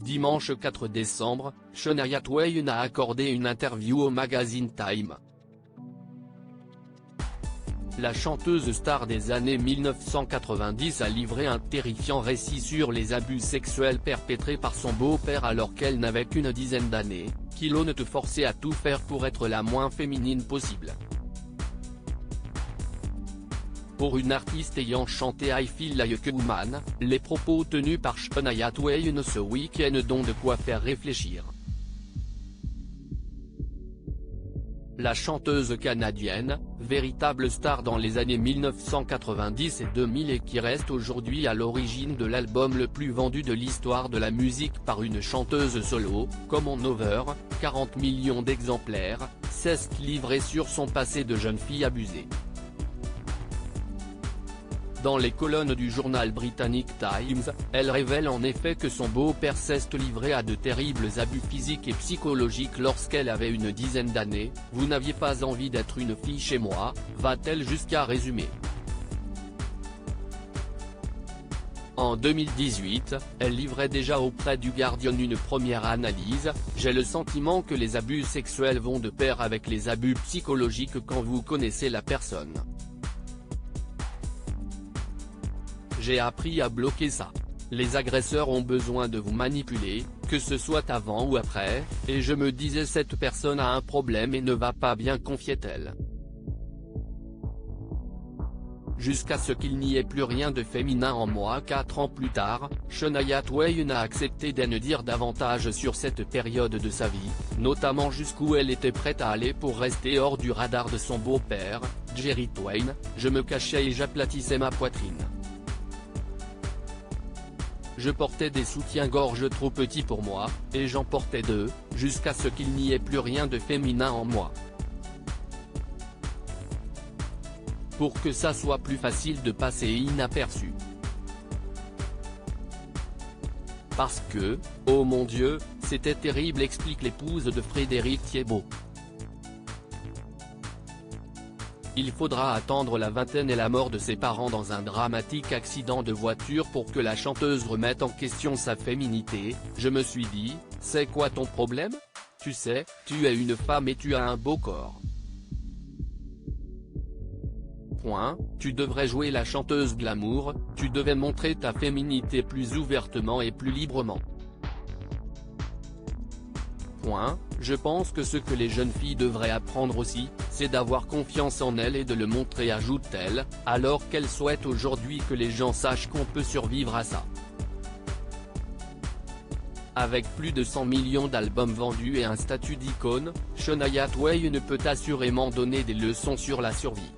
Dimanche 4 décembre, Shania Twain a accordé une interview au magazine Time. La chanteuse star des années 1990 a livré un terrifiant récit sur les abus sexuels perpétrés par son beau-père alors qu'elle n'avait qu'une dizaine d'années, qui l'ont forcée à tout faire pour être la moins féminine possible. Pour une artiste ayant chanté I Feel Like a Woman, les propos tenus par Shania Twain ce week-end dont de quoi faire réfléchir. La chanteuse canadienne, véritable star dans les années 1990 et 2000 et qui reste aujourd'hui à l'origine de l'album le plus vendu de l'histoire de la musique par une chanteuse solo, Come On Over, 40 millions d'exemplaires, s'est livrée sur son passé de jeune fille abusée. Dans les colonnes du journal britannique Times, elle révèle en effet que son beau-père s'est livré à de terribles abus physiques et psychologiques lorsqu'elle avait une dizaine d'années. « Vous n'aviez pas envie d'être une fille chez moi », va-t-elle jusqu'à résumer. En 2018, elle livrait déjà auprès du Guardian une première analyse. « J'ai le sentiment que les abus sexuels vont de pair avec les abus psychologiques quand vous connaissez la personne. J'ai appris à bloquer ça. Les agresseurs ont besoin de vous manipuler, que ce soit avant ou après, et je me disais cette personne a un problème et ne va pas bien, confiait-elle. Jusqu'à ce qu'il n'y ait plus rien de féminin en moi. 4 ans plus tard, Shania Twain a accepté d'en dire davantage sur cette période de sa vie, notamment jusqu'où elle était prête à aller pour rester hors du radar de son beau-père, Jerry Twain. « Je me cachais et j'aplatissais ma poitrine. Je portais des soutiens-gorge trop petits pour moi, et j'en portais 2, jusqu'à ce qu'il n'y ait plus rien de féminin en moi. Pour que ça soit plus facile de passer inaperçu. Parce que, oh mon Dieu, c'était terrible », explique l'épouse de Frédéric Thiébaut. Il faudra attendre la vingtaine et la mort de ses parents dans un dramatique accident de voiture pour que la chanteuse remette en question sa féminité. « Je me suis dit, c'est quoi ton problème ? Tu sais, tu es une femme et tu as un beau corps. Tu devrais jouer la chanteuse glamour, tu devais montrer ta féminité plus ouvertement et plus librement. Je pense que ce que les jeunes filles devraient apprendre aussi, c'est d'avoir confiance en elles et de le montrer », ajoute-t-elle, alors qu'elle souhaite aujourd'hui que les gens sachent qu'on peut survivre à ça. Avec plus de 100 millions d'albums vendus et un statut d'icône, Shania Twain peut assurément donner des leçons sur la survie.